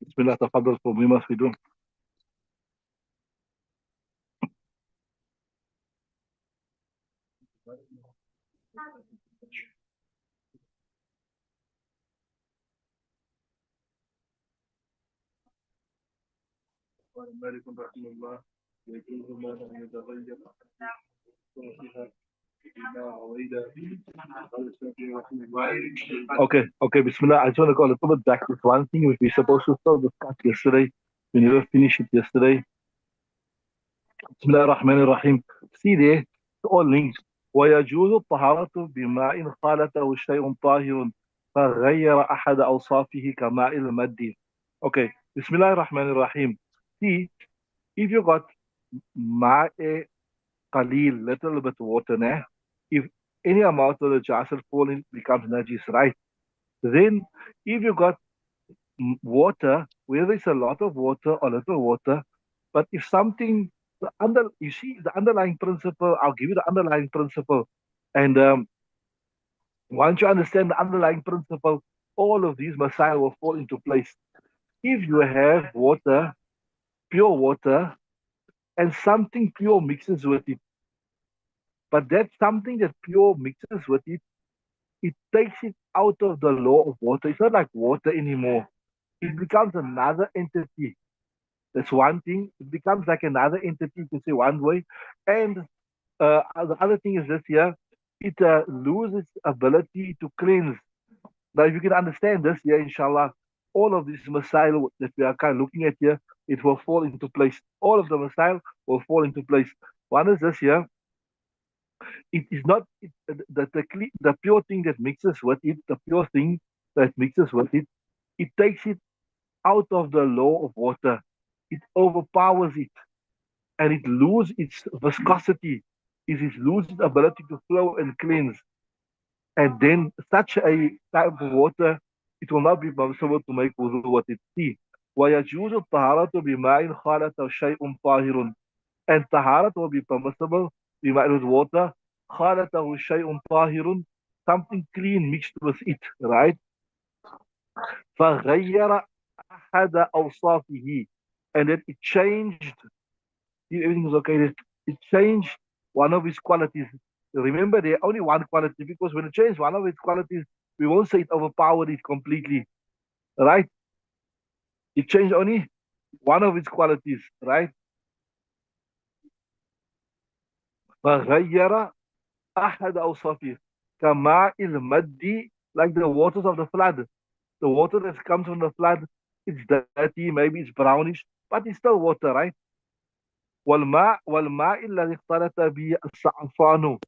بسم الله تفضل بما تفيدون. قال مالك رحمه الله يجوز ما لم يتغير صوتها إلا رويدا. قال الشافعي رحمه الله. Okay, Bismillah. I just want to go a little bit back with one thing which we supposed to still discuss yesterday. We never finished it yesterday. Bismillah ar-Rahman ar-Rahim. See there, it's all linked. ويجوز الطهارة بماء خالته شيء طاهر فغير أحد أوصافه كماء المد. Okay, Bismillah ar-Rahman ar-Rahim. See, if you got ma'e qalil, little bit water, nah, if any amount of the jasal fall in becomes najis, right? Then if you got water, whether it's a lot of water or little water, but if something, you see the underlying principle, I'll give you the underlying principle. And once you understand the underlying principle, all of these masail will fall into place. If you have water, pure water, and something pure mixes with it, but that something that pure mixes with it, it takes it out of the law of water. It's not like water anymore. It becomes another entity. That's one thing. It becomes like another entity, you can say one way. And the other thing is this here, it loses ability to cleanse. Now, if you can understand this here, inshallah, all of this masail that we are kind of looking at here, it will fall into place. All of the masail will fall into place. One is this here, it is not the pure thing that mixes with it, the pure thing that mixes with it, it takes it out of the law of water. It overpowers it and it loses its viscosity, it loses its ability to flow and cleanse. And then such a type of water, it will not be permissible to make wudu with it. See, ويجوز الطهارة بماء خالط شيء طاهر. And taharat will be permissible بماء with water خالطه شيء طاهر, something clean mixed with it, right? فغير أحد أوصافه, and then it changed. Everything was okay. It changed one of his qualities. Remember, there only one quality, because when it changed one of its qualities, we won't say it overpowered it completely, right? It changed only one of its qualities, right? فغير أحد أوصافه كماء المد, like the waters of the flood. The water that comes from the flood, it's dirty, maybe it's brownish, but it's still water, right? والماء الذي اختلط به الزعفران.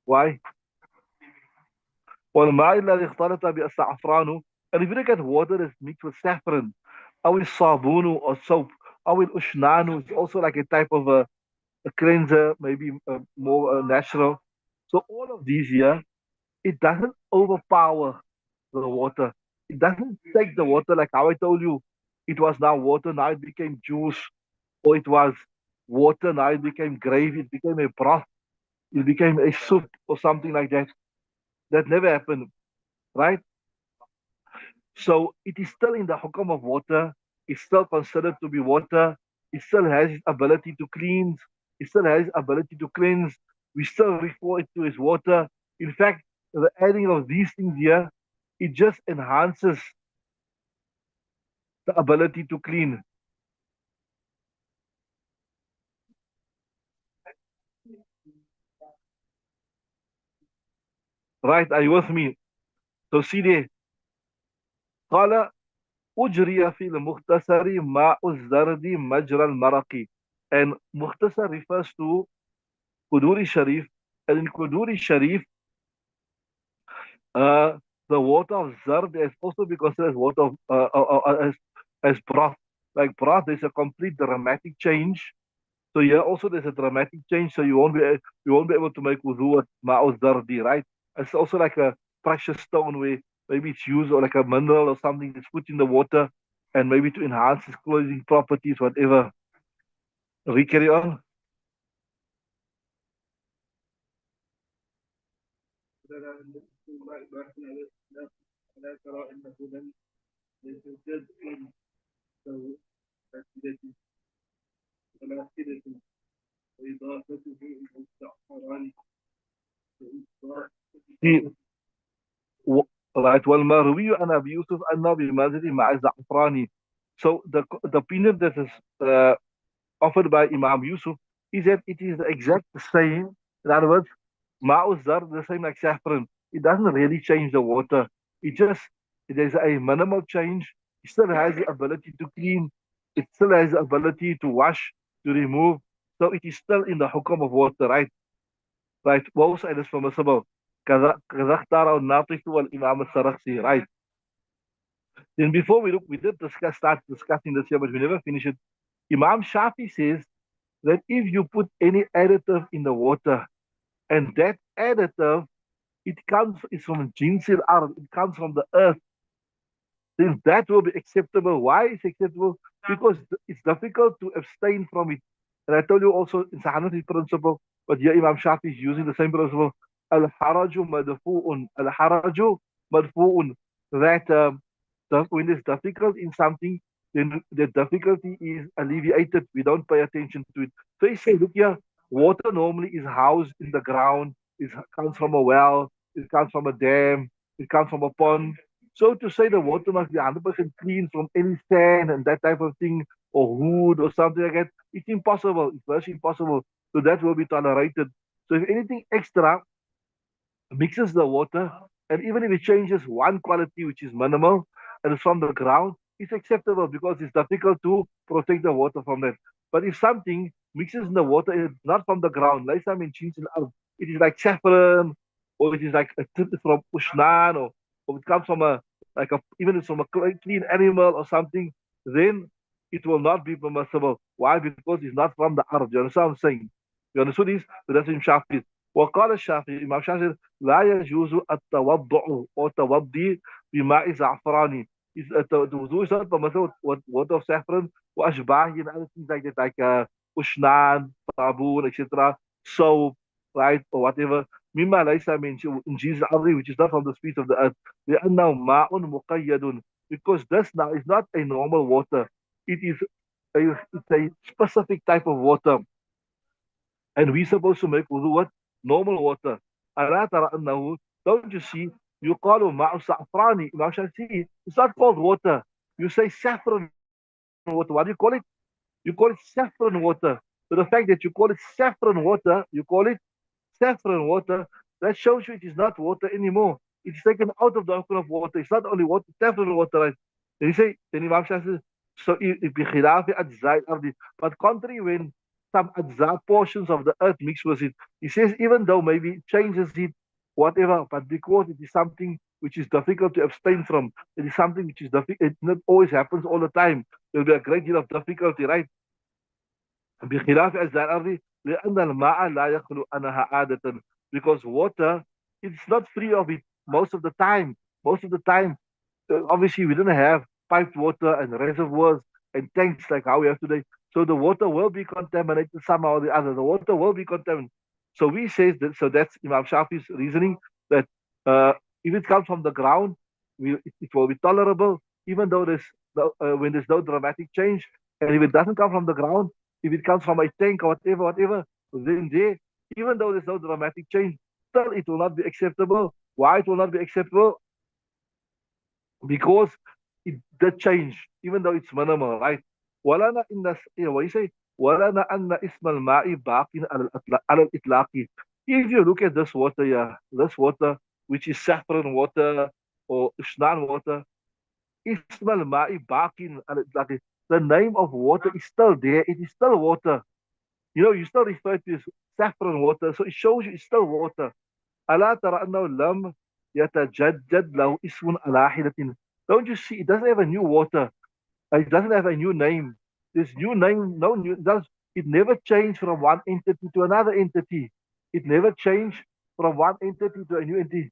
Why? والماء الذي اختلط به الزعفران. And if you look at water that's mixed with saffron, أو الصابون or soap, أو الأشنان is also like a type of a cleanser, maybe more natural. So all of these here, it doesn't overpower the water. It doesn't take the water like how I told you. It was now water, now it became juice, or it was water, now it became gravy, it became a broth, it became a soup or something like that. That never happened, right? So it is still in the hukum of water. It's still considered to be water. It still has its ability to cleanse. It still has its ability to cleanse. We still refer it to as water. In fact, the adding of these things here, it just enhances the ability to clean. Right? Are you with me? So see there. قال أجري في المختصر ماء الزرد مجرى المرق. And mukhtasar refers to Kuduri Sharif. And in Kuduri Sharif, the water of zard is also be considered as water of as broth. Like broth, there's a complete dramatic change. So here also there's a dramatic change. So you won't be able to make wudu with ma'u zardi, right? It's also like a precious stone where maybe it's used, or like a mineral or something that's put in the water, and maybe to enhance its clothing properties, whatever. We carry on. ألا ترى أنه لم يتجدد له أسئلة ولا أسئلة وإضافته إلى الزعفران وإضافته و- right والمروي عن أبي يوسف أنه بمزج مع الزعفراني. So the opinion that is offered by Imam Yusuf is that it is the exact same. In other words, Ma'u Zar, the same like saffron. It doesn't really change the water. It just, there's a minimal change. It still has the ability to clean. It still has the ability to wash, to remove. So it is still in the hukum of water, right? Right. Both it is permissible. كذا اختاره الناطق والإمام السرخسي, right? Then before we look, we did start discussing this here, but we never finished it. Imam Shafi says that if you put any additive in the water, and that additive, it's from jinsil ard, it comes from the earth, then that will be acceptable. Why is acceptable? Because it's difficult to abstain from it. And I told you also it's a Hanafi principle, but here Imam Shafi is using the same principle. Al-haraju madfu'un. Al-haraju madfu'un. That when there's difficult in something, then the difficulty is alleviated. We don't pay attention to it. So he said, look here, water normally is housed in the ground. It comes from a well. It comes from a dam. It comes from a pond. So to say the water must be 100% clean from any sand and that type of thing, or wood or something like that, it's impossible. It's virtually impossible. So that will be tolerated. So if anything extra mixes the water, and even if it changes one quality, which is minimal, and it's from the ground, it's acceptable because it's difficult to protect the water from that. But if something mixes in the water, it's not from the ground, like some in cheese and other, it is like saffron, or it is like a tip from ushnan, or it comes from a like a even if it's from a clean animal or something, then it will not be permissible. Why? Because it's not from the earth. You understand what I'm saying? You understood this? So that's in Shafi. وقال الشافعي Imam Shafi لا يجوز التوضع or توضي بماء زعفراني. The wudu is not permissible with water of saffron وأشباهه and other things like that, like ushnan, sabun, etc., soap, right, or whatever. مما ليس من جنس الأرض, which is not from the species of the earth. لأنه ماء مقيد, because this now is not a normal water. It is it's a specific type of water, and we're supposed to make wudu with normal water. ألا ترى أنه, don't you see, يقال ماء الزعفراني. Imam Shafi'i, it's not called water. You say saffron water. What do you call it? You call it saffron water. So the fact that you call it saffron water, you call it saffron water, that shows you it is not water anymore. It's taken out of the ocean of water. It's not only water, saffron water. Right? Then you say, then Imam Shafi says, so بخلاف أجزاء الأرض. But contrary, when some ajza portions of the earth mix with it, he says even though maybe it changes it, whatever, but because it is something which is difficult to abstain from, it is something which is difficult, it not always happens all the time. There will be a great deal of difficulty, right? بخلاف أجزاء الأرض لأن الماء لا يخلو عنها عادة, because water, it's not free of it most of the time. Most of the time, obviously we didn't have piped water and reservoirs and tanks like how we have today. So the water will be contaminated somehow or the other. The water will be contaminated. So we say that, so that's Imam Shafi's reasoning, that if it comes from the ground, it will be tolerable, even though when there's no dramatic change. And if it doesn't come from the ground, if it comes from a tank or whatever, then there, even though there's no dramatic change, still it will not be acceptable. Why it will not be acceptable? Because it did change, even though it's minimal, right? ولنا إن what you say? ولنا أن اسم الماء باق على الإطلاق. If you look at this water, yeah, this water, which is saffron water or Ishnan water, اسم الماء باق على الإطلاق. The name of water is still there. It is still water. You still refer to it as saffron water, so it shows you it's still water. ألا ترى أنه لم يتجدد له اسم على حدة. Don't you see? It doesn't have a new water. It doesn't have a new name. This new name, no new. It never changed from one entity to another entity. It never changed from one entity to a new entity.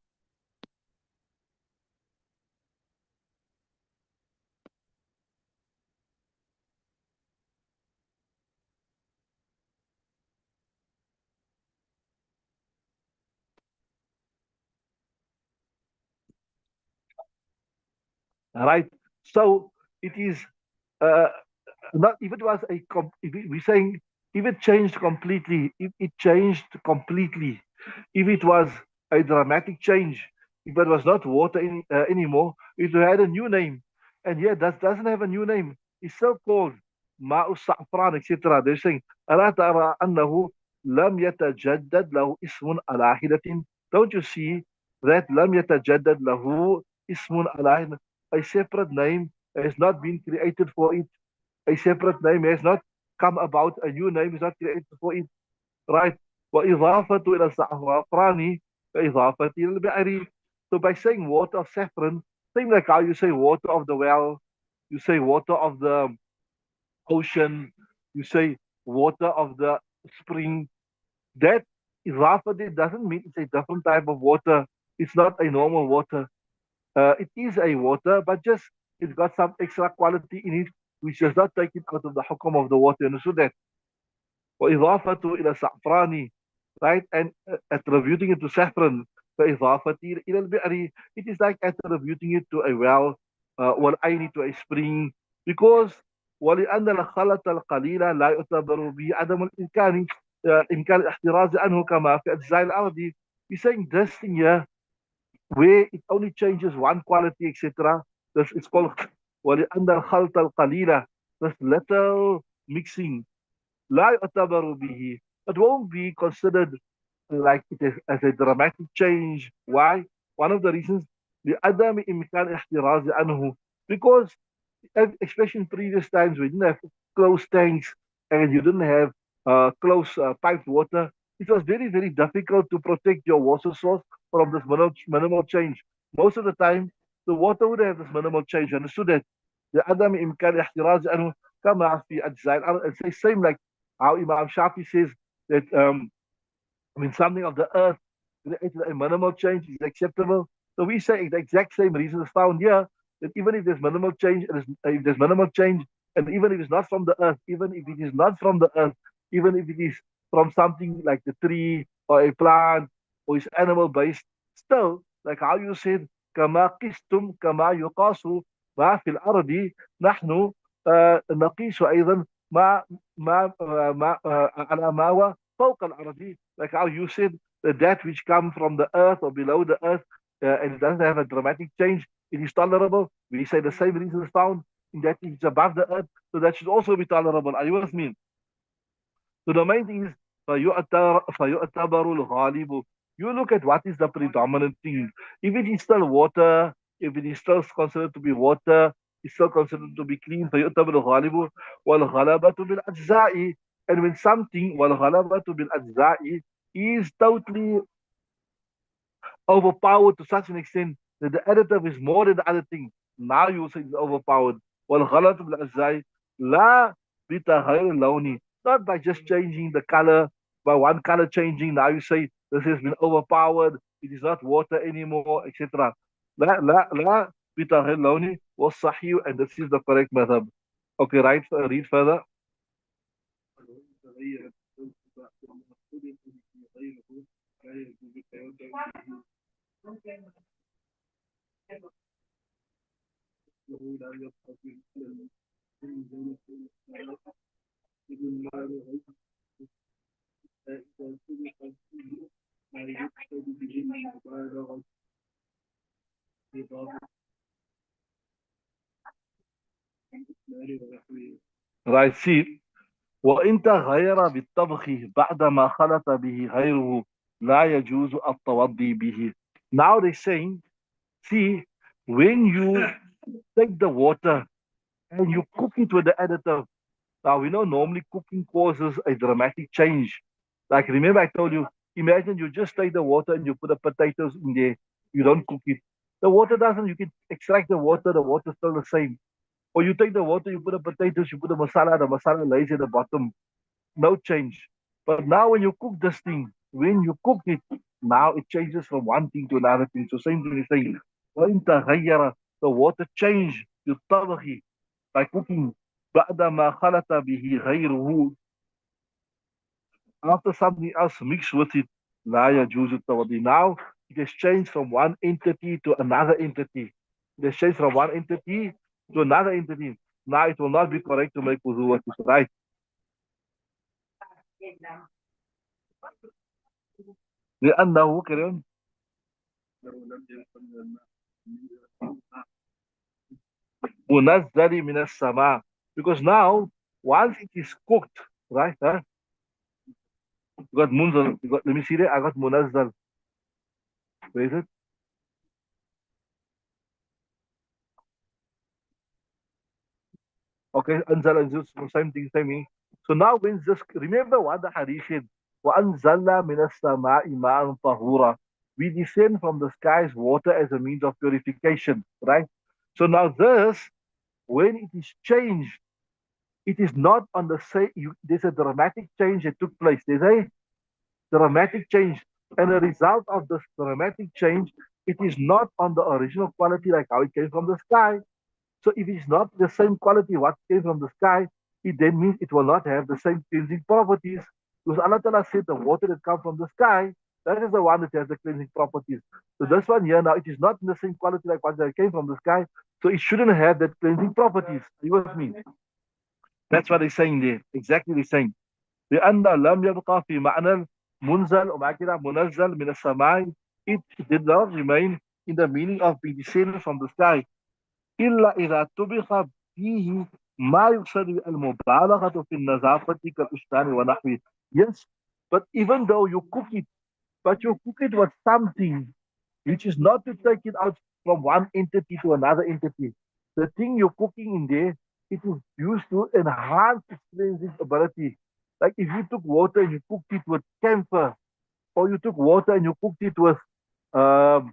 right? So it is uh, not if it was if we're saying if it changed completely, if it changed completely, if it was a dramatic change, if it was not water anymore, it had a new name, and yet that doesn't have a new name. It's still called ma'u sa'fran, etc. They're saying ألا ترى أنه لم يتجدد له اسم على حدة. Don't you see that لم يتجدد له اسم على حدة, a separate name has not been created for it, a separate name has not come about, a new name is not created for it, right? وإضافة إلى الزعفران كإضافة إلى البئر. So by saying water of saffron, same like how you say water of the well, you say water of the ocean, you say water of the spring. That إضافة doesn't mean it's a different type of water. It's not a normal water. It is a water, but just it's got some extra quality in it, which does not take it out of the hukum of the water. And so that وإضافة إلى saffrani, right? And attributing it to saffron. فإضافة إلى البئر, it is like attributing it to a well, والعين to a spring, because ولأن الخلط القليل لا يعتبر به عدم الإمكان إمكان الاحتراز عنه كما في أجزاء الأرض. He's saying this thing here where it only changes one quality, etc. This is called ولأن الخلط القليل, this little mixing لا يعتبر به, it won't be considered like it is as a dramatic change. Why? One of the reasons لعدم إمكان احتراز عنه, because especially in previous times we didn't have closed tanks and you didn't have close piped water, it was very, very difficult to protect your water source from this minimal change. Most of the time, the water would have this minimal change. Understood that? لعدم إمكان احتراز عنه كما في أجزاء الأرض. It's the same like how Imam Shafi says that I mean, something of the earth, a minimal change is acceptable. So we say the exact same reason is found here, that even if there's minimal change, if there's minimal change, and even if it's not from the earth, even if it is not from the earth, even if it is from something like the tree or a plant or is animal based, still, like how you said, كما قستم كما يقاس ما في الأرض نحن نقيس أيضا على ما هو فوق الأرض, like how you said that that which comes from the earth or below the earth, and it doesn't have a dramatic change, it is tolerable. We say the same reason is found in that it's above the earth, so that should also be tolerable. Are you with me? So the main thing is فيعتبر الغالب. You look at what is the predominant thing. If it is still water, if it is still considered to be water, it's still considered to be clean. فيعتبر الغالب والغلبة بالأجزاء. And when something والغلبة بالأجزاء is totally overpowered to such an extent that the additive is more than the other thing, now you say it's overpowered. والغلط بالأجزاء لا بتغير اللون, not by just changing the color, by one color changing, now you say this has been overpowered, it is not water anymore, etc. لا بتغير اللون والصحيح, and this is the correct method. Okay, right, read further. Right, see, وإن تغير بالطبخ بعدما خلط به غيره لا يجوز التوضي به. Now they're saying, see, when you take the water and you cook it with the additive, now we know normally cooking causes a dramatic change. Like remember I told you, imagine you just take the water and you put the potatoes in there, you don't cook it. The water doesn't, you can extract the water's still the same. Or you take the water, you put the potatoes, you put the masala lays at the bottom, no change. But now when you cook this thing, when you cook it, now it changes from one thing to another thing. So same thing is saying, وإن تغير, the water change بالطبخ, by cooking, بعدما خلط به غيره, after something else mixed with it, لا يجوز التوضي. Now it has changed from one entity to another entity. They change from one entity to another entity. Now it will not be correct to make wudu with this, right? لأنه كلام منزل من السماء. Because now, once it is cooked, right? Huh? You got munzal. You got, let me see there. I got munazzal. Where is it? Okay, anzal and just same thing, same meaning. So now when just remember what the hadith said. وَأَنزَلْنَا مِنَ السَّمَاءِ مَاءً طَهُورًا. We descend from the skies water as a means of purification, right? So now this, when it is changed, it is not on the same. There's a dramatic change that took place. There's a dramatic change, and a result of this dramatic change, it is not on the original quality like how it came from the sky. So if it's not the same quality what came from the sky, it then means it will not have the same cleansing properties. Because Allah Ta'ala said the water that comes from the sky, that is the one that has the cleansing properties. So this one here now, it is not in the same quality like what that came from the sky, so it shouldn't have that cleansing properties. You with me? That's what he's saying there. Exactly the same. لأن لم يبقى في معنى منزل ومع كده منزل من السماء. It did not remain in the meaning of being descended from the sky. إلا إذا طبخ فيه ما يقصد المبالغة في النظافة كالأشتان ونحوه. Yes, but even though you cook it, but you cook it with something which is not to take it out from one entity to another entity. The thing you're cooking in there, it is used to enhance its cleansing ability. Like if you took water and you cooked it with camphor, or you took water and you cooked it with um,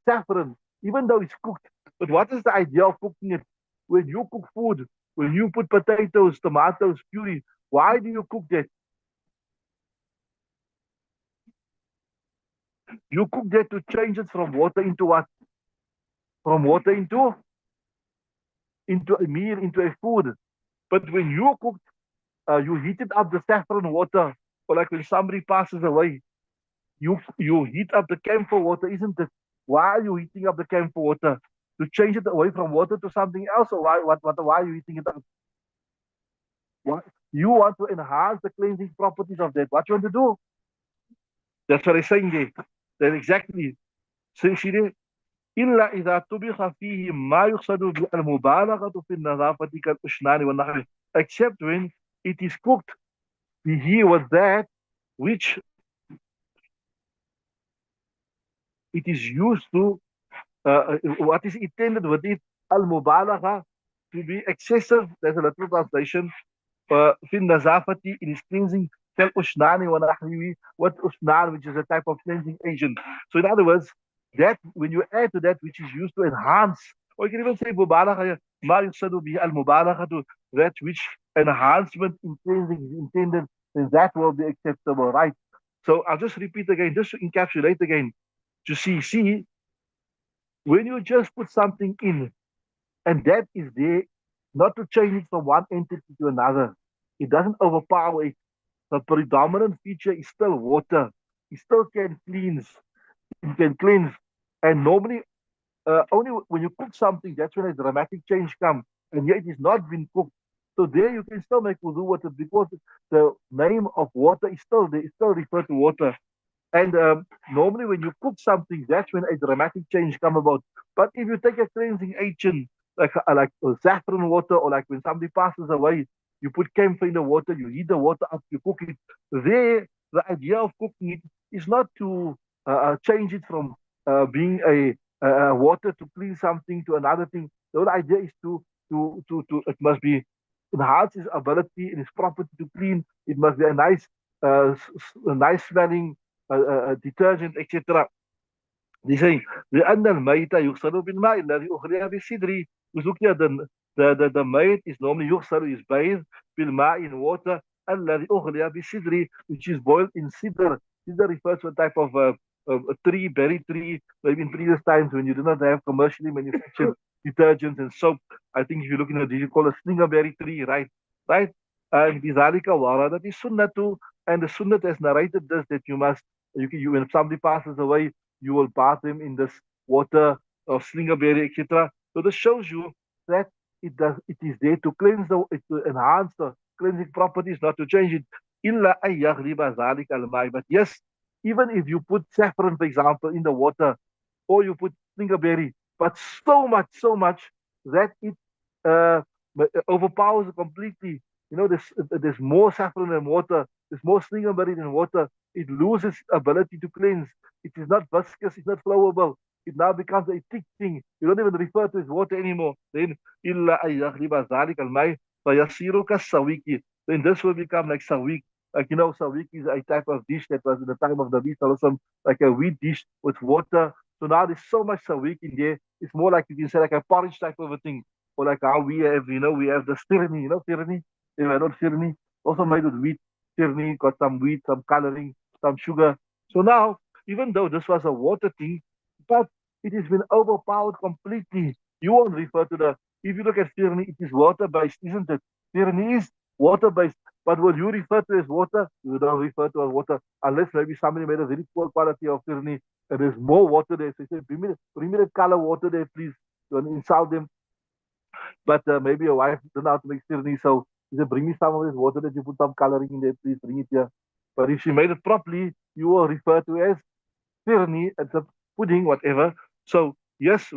saffron, even though it's cooked. But what is the idea of cooking it? When you cook food, when you put potatoes, tomatoes, puree, why do you cook that? You cook that to change it from water into what? From water into a meal, into a food. But when you cook, you heated up the saffron water, or like when somebody passes away, you heat up the camphor water, isn't it? Why are you heating up the camphor water? To change it away from water to something else, or why are you heating it up? Why? You want to enhance the cleansing properties of that. What you want to do? That's what I'm saying there. That exactly. See there? إلا إذا طبخ فيه ما يقصد بالمبالغة في النظافة كالأشنان والنحو. Except when it is cooked he with that which it is used to, what is intended with it, al-mubalagha, to be excessive. There's a literal translation. في النظافة in its cleansing كالأشنان ونحوه, what usnan, which is a type of cleansing agent. So in other words, that when you add to that which is used to enhance, or you can even say مبالغة, ما يقصد به المبالغة, that which enhancement in cleansing is intended, then that will be acceptable, right? So I'll just repeat again, just to encapsulate again, to see, when you just put something in, and that is there, not to change it from one entity to another. It doesn't overpower it. The predominant feature is still water. It still can cleanse. It can cleanse. And normally, only when you cook something, that's when a dramatic change comes. And yet it is not been cooked. So there you can still make wudu with it because the name of water is still there. It's still referred to water. And normally, when you cook something, that's when a dramatic change come about. But if you take a cleansing agent like saffron water, or like when somebody passes away, you put camphor in the water, you heat the water up, you cook it. There, the idea of cooking it is not to change it from being a water to clean something to another thing. The whole idea is to it must be enhance its ability and its property to clean. It must be a nice smelling detergent, etc. They say لأن الميت يغسل بالماء الذي أخرج بالسدر. We look here, the meat is normally يغسل, is bathed بالماء, in water, الذي أخرج بالسدر, which is boiled in cedar. Cedar refers to a type of a tree, berry tree. Maybe in previous times when you did not have commercially manufactured detergents and soap, I think if you look in the, you call a slingerberry tree, right? Right? And بذلك وردت السنة, and the sunnah has narrated this, that when somebody passes away, you will bath them in this water of slingerberry, etc. So this shows you that it is there to cleanse to enhance the cleansing properties, not to change it. إِلَّا أَن يَغْلِبَ ذَلِكَ الْمَاءِ. But yes, even if you put saffron, for example, in the water, or you put slingerberry, but so much that it uh, overpowers it completely. There's more saffron than water, there's more slingerberry than water. It loses ability to cleanse. It is not viscous, it's not flowable. It now becomes a thick thing. You don't even refer to it as water anymore. Then, إِلَّا أَن يَغْلِبَ ذَلِكَ الْمَاءِ فَيَصِيرُ كَالسَّوِيقِ. Then this will become like sawik. Like, sawik is a type of dish that was in the time of the Nabi Sallallahu Alaihi Wasallam, like a wheat dish with water. So now there's so much sawik in there. It's more like, you can say, like a porridge type of a thing. Or like how we have the stirni, stirni? Yeah, not stirni. Also made with wheat. Stirni, got some wheat, some coloring, some sugar. So now, even though this was a water thing, but it has been overpowered completely. You won't refer to if you look at stirni, it is water based, isn't it? Stirni is water based. But what you refer to as water, you don't refer to as water unless maybe somebody made a very poor quality of stirni and there's more water there. So you say, bring me the color water there, please. You want to insult them. But maybe your wife doesn't know how to make stirni, so she said, bring me some of this water that you put some coloring in there, please bring it here. But if she made it properly, you will refer to as stirni, it's a pudding, whatever. So yes,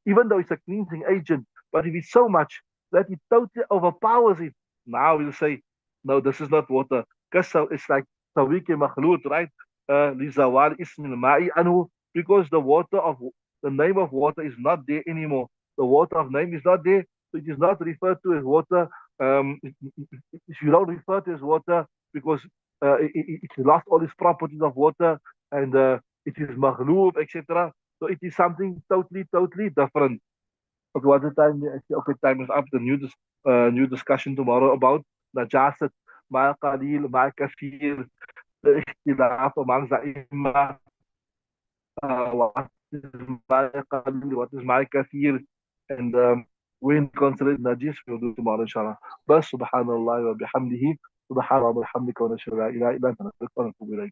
even though it's a cleansing agent, but if it's so much that it totally overpowers it, now we'll say, no, this is not water. Because so it's like sawike makhlut, right? Lizawal ismil ma'i anhu, because the name of water is not there anymore. The water of name is not there, so it is not referred to as water. If you don't refer to as water because it lost all its properties of water, and it is maghloob, etc. So it is something totally different. Okay, what the time? Okay, time is up. The new discussion tomorrow about najasat, ma qalil, ma kathir, the ikhtilaf amongst the imam, what is my qalil, what is my kathir, and when considered najis, we'll do tomorrow, inshallah. Bas, subhanallah wa bihamdihi, subhanallah wa bihamdika wa nashhadu la ilaha illa anta nastaghfiruka wa natubu ilayk.